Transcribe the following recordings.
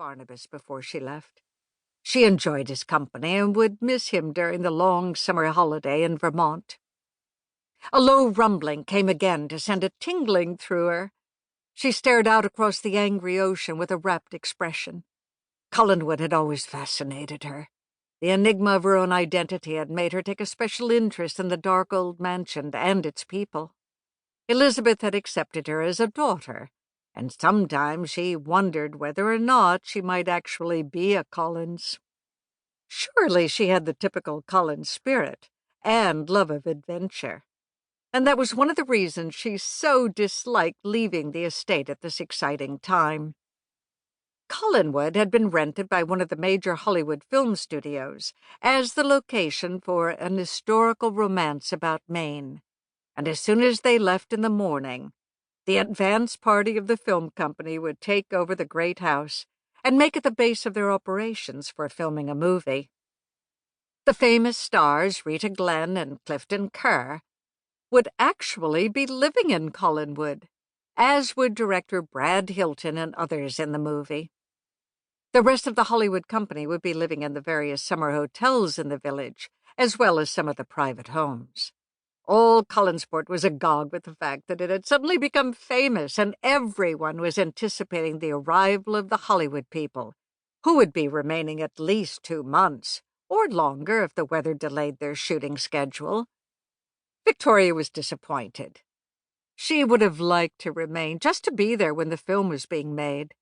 Barnabas before she left. She enjoyed his company and would miss him during the long summer holiday in Vermont. A low rumbling came again to send a tingling through her. She stared out across the angry ocean with a rapt expression. Collinwood had always fascinated her. The enigma of her own identity had made her take a special interest in the dark old mansion and its people. Elizabeth had accepted her as a daughter, and sometimes she wondered whether or not she might actually be a Collins. Surely she had the typical Collins spirit and love of adventure, and that was one of the reasons she so disliked leaving the estate at this exciting time. Collinwood had been rented by one of the major Hollywood film studios as the location for an historical romance about Maine, and as soon as they left in the morning, the advance party of the film company would take over the great house and make it the base of their operations for filming a movie. The famous stars, Rita Glenn and Clifton Kerr, would actually be living in Collinwood, as would director Brad Hilton and others in the movie. The rest of the Hollywood company would be living in the various summer hotels in the village, as well as some of the private homes. All Collinsport was agog with the fact that it had suddenly become famous, and everyone was anticipating the arrival of the Hollywood people, who would be remaining at least 2 months, or longer if the weather delayed their shooting schedule. Victoria was disappointed. She would have liked to remain, just to be there when the film was being made,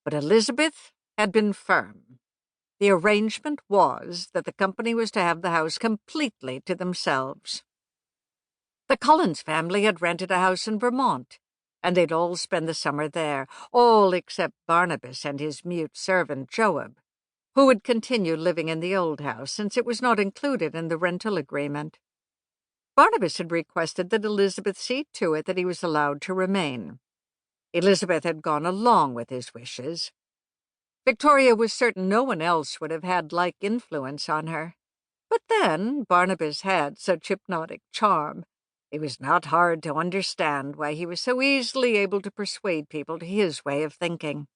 but Elizabeth had been firm. The arrangement was that the company was to have the house completely to themselves. The Collins family had rented a house in Vermont, and they'd all spend the summer there, all except Barnabas and his mute servant Joab, who would continue living in the old house since it was not included in the rental agreement. Barnabas had requested that Elizabeth see to it that he was allowed to remain. Elizabeth had gone along with his wishes. Victoria was certain no one else would have had like influence on her. But then Barnabas had such hypnotic charm. It was not hard to understand why he was so easily able to persuade people to his way of thinking.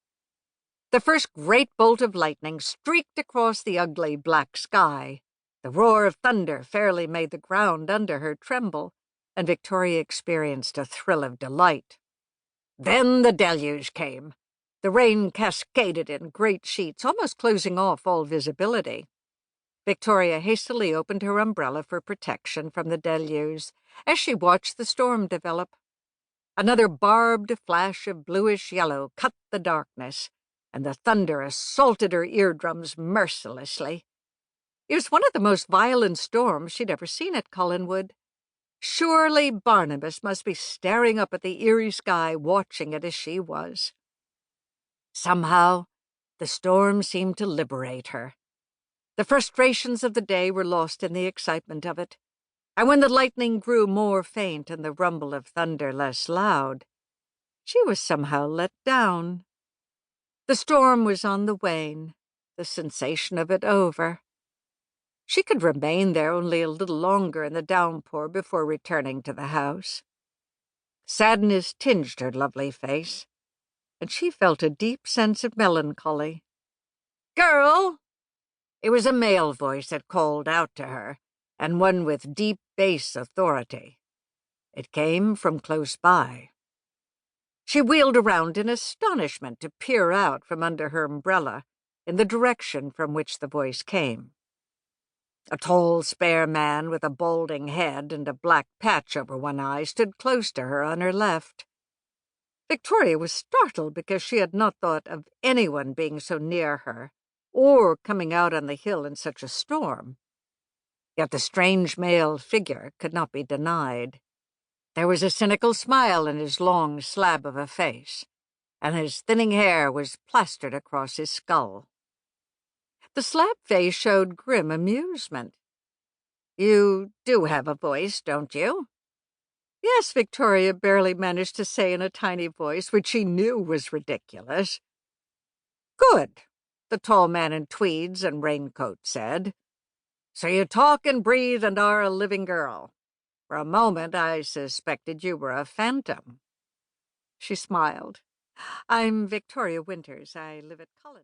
The first great bolt of lightning streaked across the ugly black sky. The roar of thunder fairly made the ground under her tremble, and Victoria experienced a thrill of delight. Then the deluge came. The rain cascaded in great sheets, almost closing off all visibility. Victoria hastily opened her umbrella for protection from the deluge as she watched the storm develop. Another barbed flash of bluish yellow cut the darkness, and the thunder assaulted her eardrums mercilessly. It was one of the most violent storms she'd ever seen at Collinwood. Surely Barnabas must be staring up at the eerie sky, watching it as she was. Somehow, the storm seemed to liberate her. The frustrations of the day were lost in the excitement of it, and when the lightning grew more faint and the rumble of thunder less loud, she was somehow let down. The storm was on the wane, the sensation of it over. She could remain there only a little longer in the downpour before returning to the house. Sadness tinged her lovely face, and she felt a deep sense of melancholy. "Girl!" It was a male voice that called out to her, and one with deep bass authority. It came from close by. She wheeled around in astonishment to peer out from under her umbrella in the direction from which the voice came. A tall, spare man with a balding head and a black patch over one eye stood close to her on her left. Victoria was startled because she had not thought of anyone being so near her, or coming out on the hill in such a storm. Yet the strange male figure could not be denied. There was a cynical smile in his long slab of a face, and his thinning hair was plastered across his skull. The slab face showed grim amusement. "You do have a voice, don't you?" "Yes," Victoria barely managed to say in a tiny voice, which she knew was ridiculous. "Good," the tall man in tweeds and raincoat said. "So you talk and breathe and are a living girl. For a moment I suspected you were a phantom." She smiled. "I'm Victoria Winters. I live at Collinwood."